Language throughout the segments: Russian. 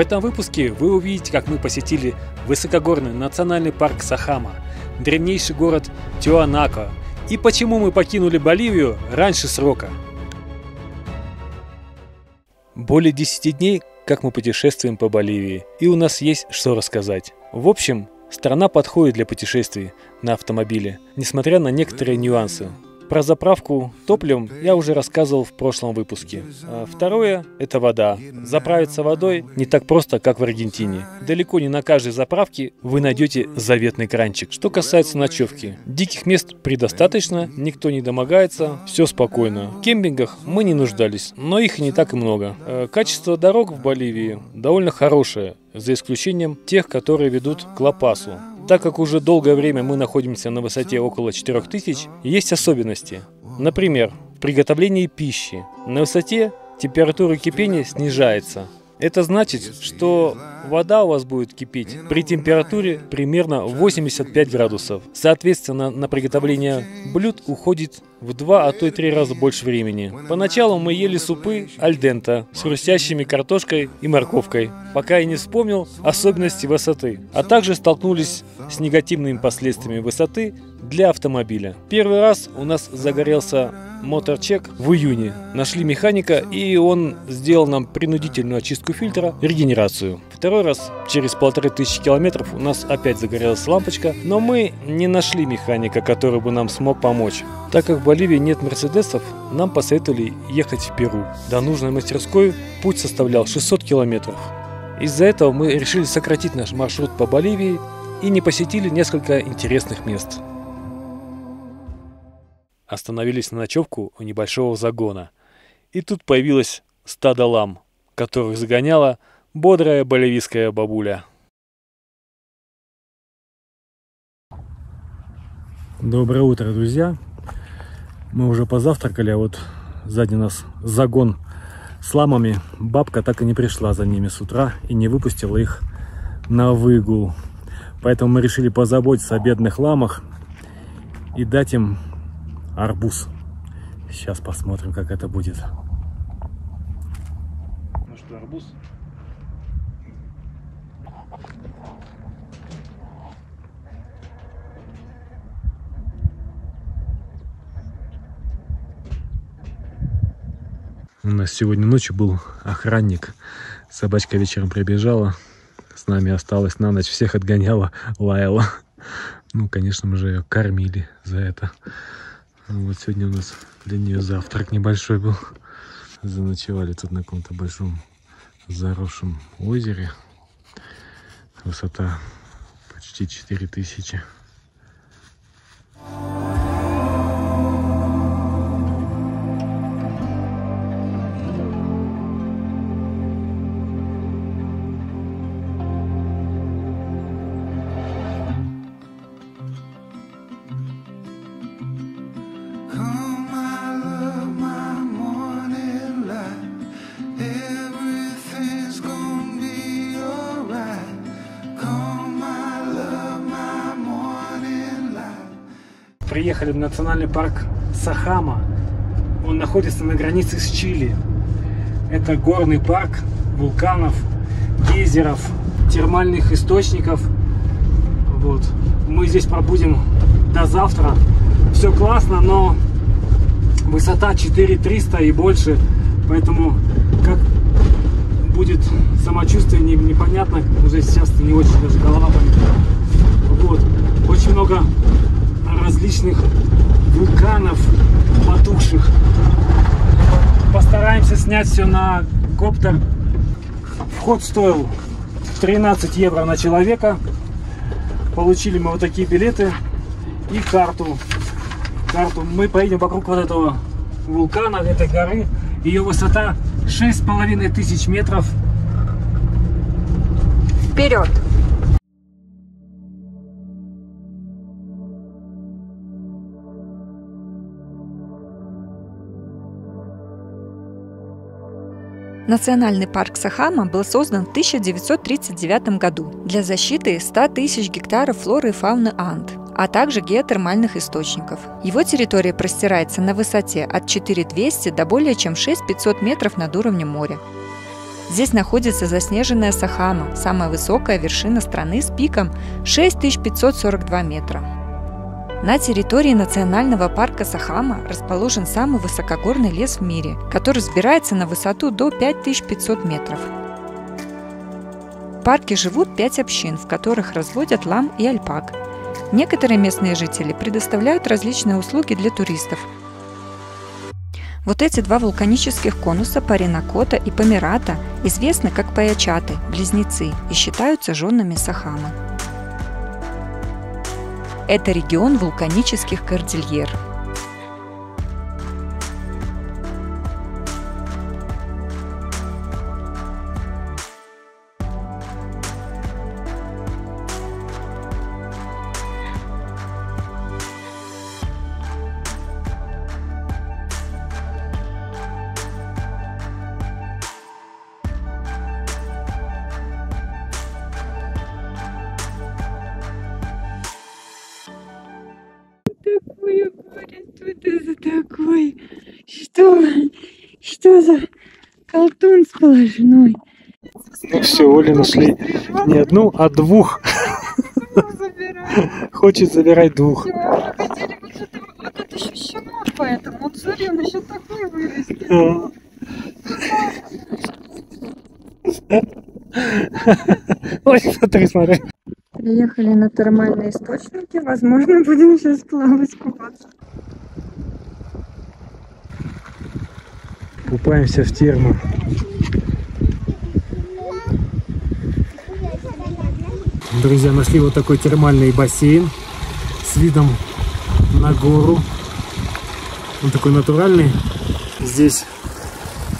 этом выпуске вы увидите, как мы посетили высокогорный национальный парк Сахама, древнейший город Тиуанако и почему мы покинули Боливию раньше срока. Более 10 дней, как мы путешествуем по Боливии, и у нас есть что рассказать. В общем, страна подходит для путешествий на автомобиле, несмотря на некоторые нюансы. Про заправку топливом я уже рассказывал в прошлом выпуске. Второе – это вода. Заправиться водой не так просто, как в Аргентине. Далеко не на каждой заправке вы найдете заветный кранчик. Что касается ночевки, диких мест предостаточно, никто не домогается, все спокойно. В кемпингах мы не нуждались, но их не так и много. Качество дорог в Боливии довольно хорошее, за исключением тех, которые ведут к Ла-Пасу. Так как уже долгое время мы находимся на высоте около 4000, есть особенности. Например, в приготовлении пищи. На высоте температура кипения снижается. Это значит, что вода у вас будет кипеть при температуре примерно 85 градусов. Соответственно, на приготовление блюд уходит в 2, а то и 3 раза больше времени. Поначалу мы ели супы аль денте с хрустящими картошкой и морковкой, пока я не вспомнил особенности высоты, а также столкнулись с негативными последствиями высоты для автомобиля. Первый раз у нас загорелся моторчек в июне. Нашли механика, и он сделал нам принудительную очистку фильтра, регенерацию. Второй раз, через 1500 километров, у нас опять загорелась лампочка, но мы не нашли механика, который бы нам смог помочь. Так как в Боливии нет мерседесов, нам посоветовали ехать в Перу. До нужной мастерской путь составлял 600 километров. Из-за этого мы решили сократить наш маршрут по Боливии и не посетили несколько интересных мест. Остановились на ночевку у небольшого загона. И тут появилось стадо лам, которых загоняла бодрая боливийская бабуля. Доброе утро, друзья! Мы уже позавтракали, а вот сзади нас загон с ламами. Бабка так и не пришла за ними с утра и не выпустила их на выгул. Поэтому мы решили позаботиться о бедных ламах и дать им арбуз. Сейчас посмотрим, как это будет. Ну что, арбуз? У нас сегодня ночью был охранник. Собачка вечером прибежала. С нами осталась на ночь. Всех отгоняла, лаяла. Ну, конечно, мы же ее кормили за это. Вот сегодня у нас для нее завтрак небольшой был. Заночевали тут на каком-то большом заросшем озере. Высота почти 4000. Приехали в национальный парк Сахама. Он находится на границе с Чили. Это горный парк вулканов, гейзеров, термальных источников. Вот. Мы здесь пробудем до завтра. Все классно, но высота 4300 и больше. Поэтому как будет самочувствие непонятно. Уже сейчас не очень, даже голова болит. Вот. Очень много различных вулканов потухших. Постараемся снять все на коптер. Вход стоил 13 евро на человека. Получили мы вот такие билеты и карту. Мы поедем вокруг вот этого вулкана, этой горы. Ее высота 6500 метров. Вперед! Национальный парк Сахама был создан в 1939 году для защиты 100 тысяч гектаров флоры и фауны Анд, а также геотермальных источников. Его территория простирается на высоте от 4200 до более чем 6500 метров над уровнем моря. Здесь находится заснеженная Сахама, самая высокая вершина страны с пиком 6542 метра. На территории национального парка Сахама расположен самый высокогорный лес в мире, который взбирается на высоту до 5500 метров. В парке живут 5 общин, в которых разводят лам и альпак. Некоторые местные жители предоставляют различные услуги для туристов. Вот эти два вулканических конуса Паринакота и Померата известны как Паячаты, близнецы, и считаются женами Сахамы. Это регион вулканических кордильер. Такое горе, что это за такое? Что за колтун сплошной? Ну все, Оля нашли не одну, а двух. Хочет забирать двух. Хотели вот это еще щенок, поэтому вот смотри, он еще такой вырастет. Ой, смотри. Приехали на термальные источники, возможно, будем сейчас плавать, купаться. Купаемся в термо. Друзья, нашли вот такой термальный бассейн с видом на гору. Он такой натуральный. Здесь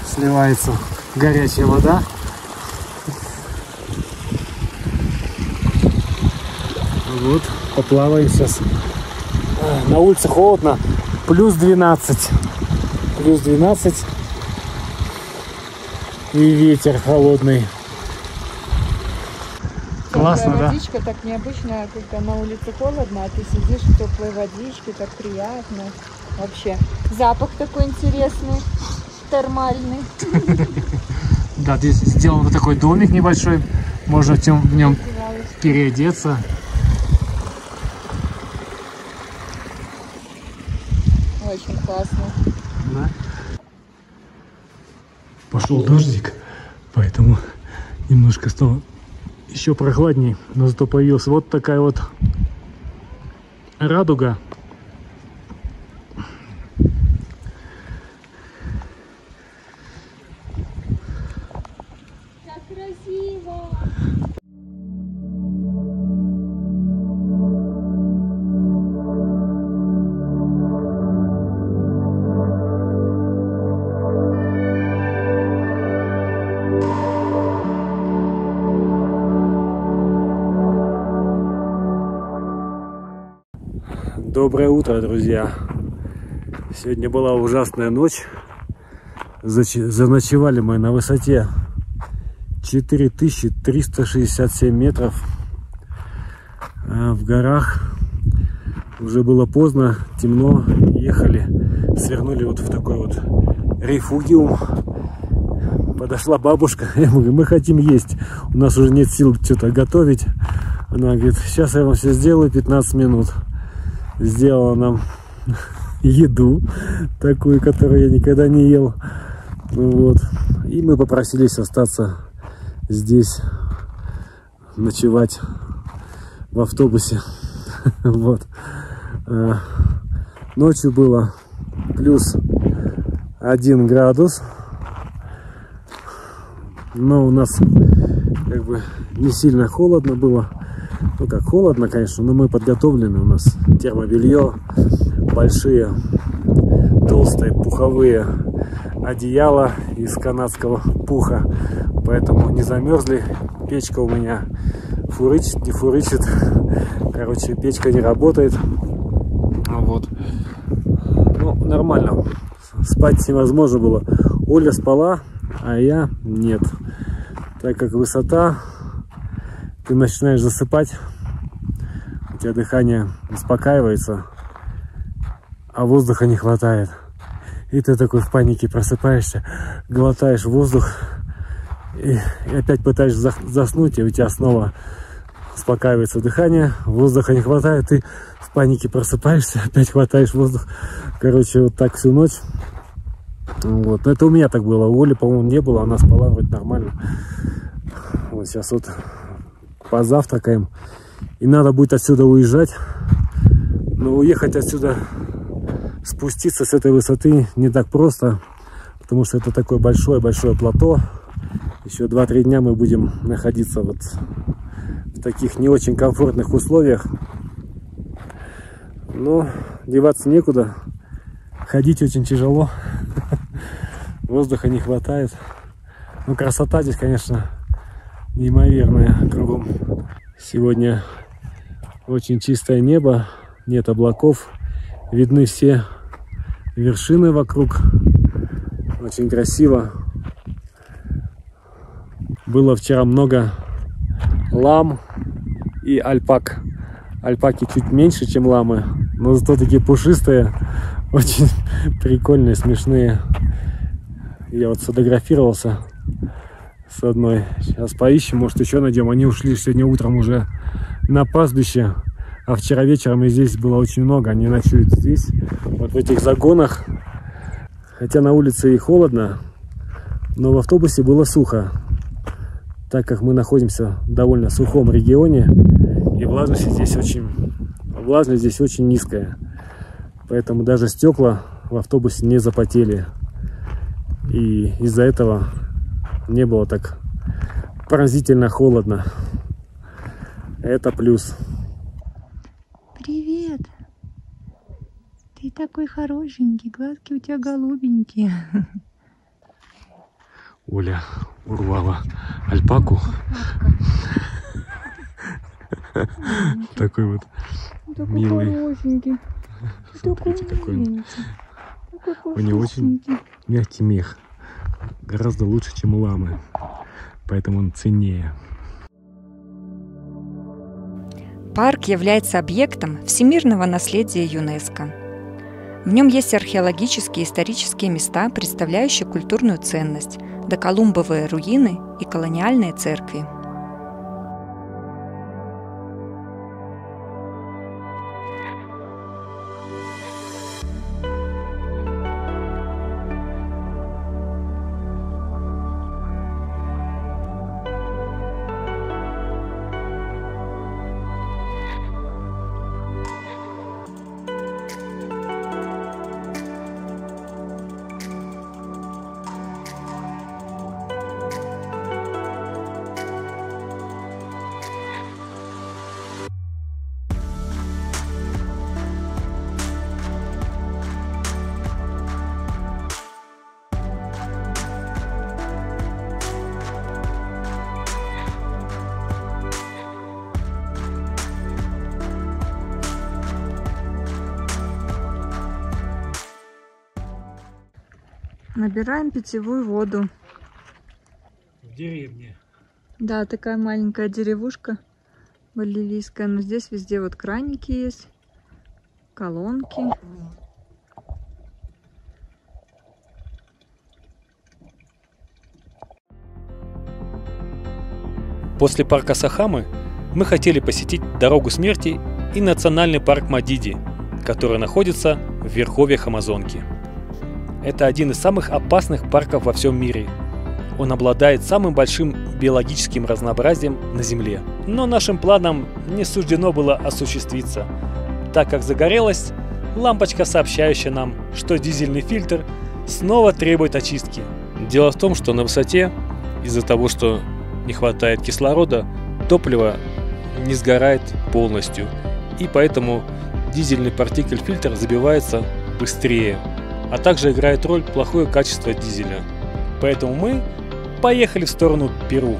сливается горячая вода. Вот, поплаваем сейчас. На улице холодно, плюс 12. Плюс 12. И ветер холодный. Классно, да? Водичка так необычная, когда на улице холодно, а ты сидишь в теплой водичке, так приятно. Вообще, запах такой интересный, термальный. Да, здесь сделан вот такой домик небольшой, можно в нем переодеться. Очень классно. Да. Пошел дождик, поэтому немножко стало еще прохладней, но зато появилась вот такая вот радуга. Как красиво! Доброе утро, друзья! Сегодня была ужасная ночь. Заночевали мы на высоте 4367 метров в горах. Уже было поздно, темно, ехали, свернули вот в такой вот рефугиум. Подошла бабушка, я говорю, мы хотим есть, у нас уже нет сил что-то готовить. Она говорит, сейчас я вам все сделаю, 15 минут. Сделала нам еду такую, которую я никогда не ел. Вот. И мы попросились остаться здесь, ночевать в автобусе. Вот. Ночью было плюс 1 градус. Но у нас как бы не сильно холодно было. Ну как, холодно, конечно, но мы подготовлены. У нас термобелье, большие, толстые, пуховые одеяла из канадского пуха. Поэтому не замерзли. Печка у меня фурычит, не фурычит. Короче, печка не работает. Вот. Ну, нормально. Спать невозможно было. Оля спала, а я нет. Так как высота, ты начинаешь засыпать, у тебя дыхание успокаивается, а воздуха не хватает. И ты такой в панике просыпаешься, глотаешь воздух И опять пытаешься заснуть, и у тебя снова успокаивается дыхание, воздуха не хватает, ты в панике просыпаешься, опять хватаешь воздух. Короче, вот так всю ночь. Вот. Это у меня так было. У Оли, по-моему, не было, она спала вроде нормально. Вот сейчас вот позавтракаем. И надо будет отсюда уезжать. Но уехать отсюда, спуститься с этой высоты не так просто. Потому что это такое большое-большое плато. Еще 2-3 дня мы будем находиться вот в таких не очень комфортных условиях. Но деваться некуда. Ходить очень тяжело. Воздуха не хватает. Ну, красота здесь, конечно, неимоверная кругом. Сегодня очень чистое небо, нет облаков. Видны все вершины вокруг. Очень красиво. Было вчера много лам и альпак. Альпаки чуть меньше, чем ламы, но зато такие пушистые, очень прикольные, смешные. Я вот сфотографировался с одной. Сейчас поищем, может еще найдем. Они ушли сегодня утром уже на пастбище, а вчера вечером и здесь было очень много. Они ночуют здесь, вот в этих загонах. Хотя на улице и холодно, но в автобусе было сухо. Так как мы находимся в довольно сухом регионе, и влажность здесь очень низкая. Поэтому даже стекла в автобусе не запотели. И из-за этого не было так поразительно холодно. Это плюс. Привет! Ты такой хорошенький, глазки у тебя голубенькие. Оля урвала альпаку. Такой вот милый. Смотрите, какой он. У него очень мягкий мех. Гораздо лучше, чем у ламы. Поэтому он ценнее. Парк является объектом всемирного наследия ЮНЕСКО. В нем есть археологические и исторические места, представляющие культурную ценность, доколумбовые руины и колониальные церкви. Набираем питьевую воду. В деревне. Да, такая маленькая деревушка боливийская. Но здесь везде вот краники есть, колонки. После парка Сахамы мы хотели посетить Дорогу смерти и национальный парк Мадиди, который находится в верховьях Амазонки. Это один из самых опасных парков во всем мире. Он обладает самым большим биологическим разнообразием на Земле. Но нашим планам не суждено было осуществиться, так как загорелась лампочка, сообщающая нам, что дизельный фильтр снова требует очистки. Дело в том, что на высоте, из-за того, что не хватает кислорода, топливо не сгорает полностью, и поэтому дизельный партикль-фильтр забивается быстрее. А также играет роль плохое качество дизеля. Поэтому мы поехали в сторону Перу.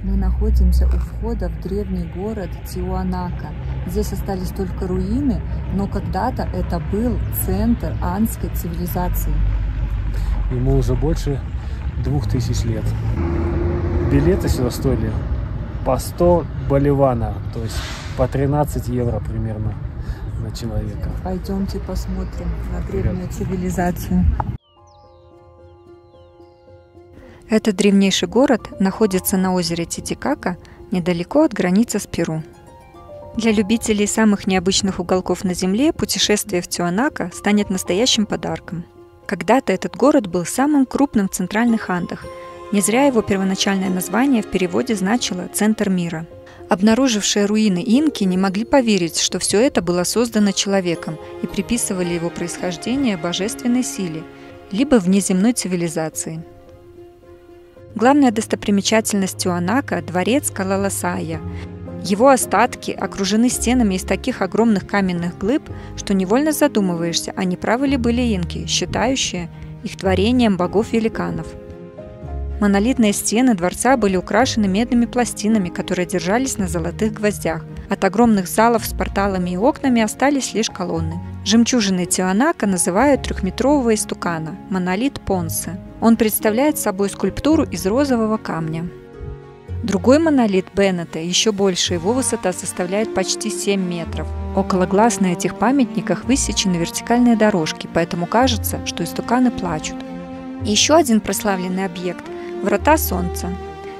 Мы находимся у входа в древний город Тиуанака. Здесь остались только руины, но когда-то это был центр андской цивилизации. Ему уже больше 2000 лет. билеты сюда стоили по 100 боливана, то есть по 13 евро примерно на человека. Пойдемте посмотрим на древнюю цивилизацию. Этот древнейший город находится на озере Титикака, недалеко от границы с Перу. Для любителей самых необычных уголков на Земле путешествие в Тиуанако станет настоящим подарком. Когда-то этот город был самым крупным в Центральных Андах. Не зря его первоначальное название в переводе значило «центр мира». Обнаружившие руины инки не могли поверить, что все это было создано человеком, и приписывали его происхождение божественной силе, либо внеземной цивилизации. Главная достопримечательность Тиуанако – дворец Калаласая. Его остатки окружены стенами из таких огромных каменных глыб, что невольно задумываешься, а не правы ли были инки, считающие их творением богов-великанов. Монолитные стены дворца были украшены медными пластинами, которые держались на золотых гвоздях. От огромных залов с порталами и окнами остались лишь колонны. Жемчужиной Тиуанако называют трехметрового истукана – монолит Понсе. Он представляет собой скульптуру из розового камня. Другой монолит Беннета еще больше, его высота составляет почти 7 метров. Около глаз на этих памятниках высечены вертикальные дорожки, поэтому кажется, что истуканы плачут. Еще один прославленный объект – Врата Солнца.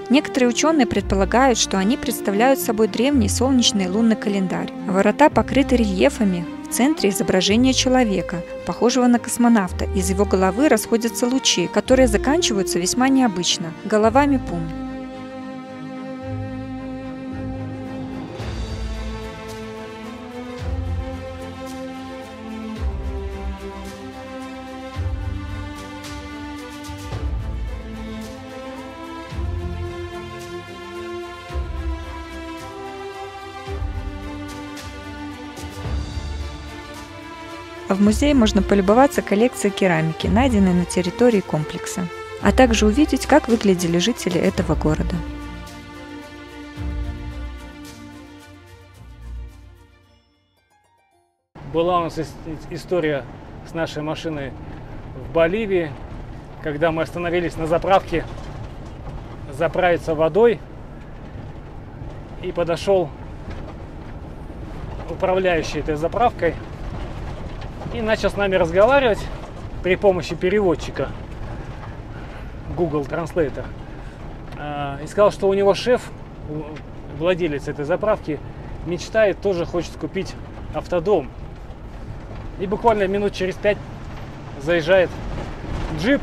Некоторые ученые предполагают, что они представляют собой древний солнечный лунный календарь. Врата покрыты рельефами. В центре изображение человека, похожего на космонавта. Из его головы расходятся лучи, которые заканчиваются весьма необычно – головами пум. А в музее можно полюбоваться коллекцией керамики, найденной на территории комплекса, а также увидеть, как выглядели жители этого города. Была у нас история с нашей машиной в Боливии, когда мы остановились на заправке заправиться водой, и подошел управляющий этой заправкой и начал с нами разговаривать при помощи переводчика Google Translator. И сказал, что у него шеф, владелец этой заправки, мечтает, тоже хочет купить автодом. И буквально минут через 5 заезжает джип,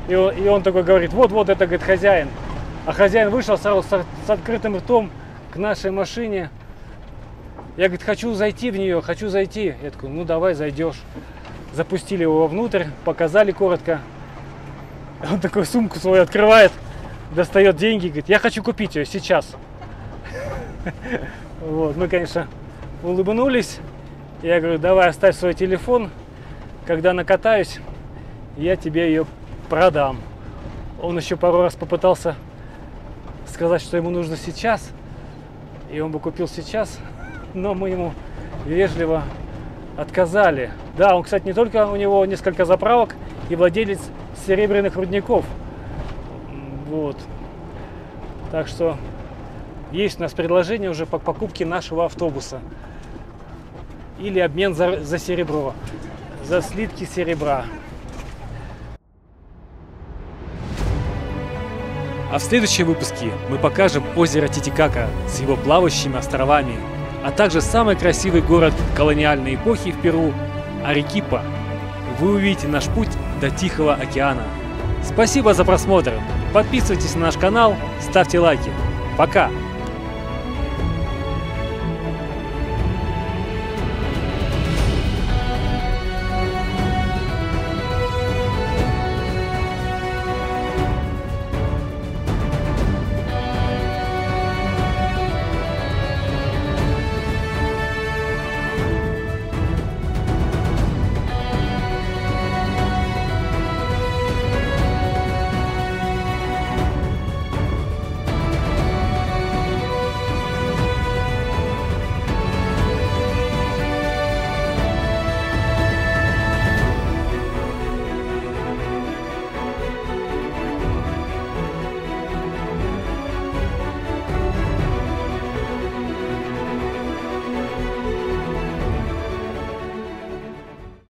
и он такой говорит: вот это, говорит, хозяин. А хозяин вышел сразу с открытым ртом к нашей машине. Я, говорит, хочу зайти в нее, хочу зайти. Я такой: ну давай, зайдешь. Запустили его внутрь, показали коротко. Он такой сумку свою открывает, достает деньги, говорит: я хочу купить ее сейчас. Вот, мы, конечно, улыбнулись. Я говорю: давай, оставь свой телефон, когда накатаюсь, я тебе ее продам. Он еще пару раз попытался сказать, что ему нужно сейчас, и он бы купил сейчас, но мы ему вежливо отказали. Да, он, кстати, не только у него несколько заправок и владелец серебряных рудников. Вот. Так что есть у нас предложение уже по покупке нашего автобуса. Или обмен за серебро, за слитки серебра. А в следующем выпуске мы покажем озеро Титикака с его плавающими островами, а также самый красивый город колониальной эпохи в Перу – Арекипа. Вы увидите наш путь до Тихого океана. Спасибо за просмотр. Подписывайтесь на наш канал, ставьте лайки. Пока!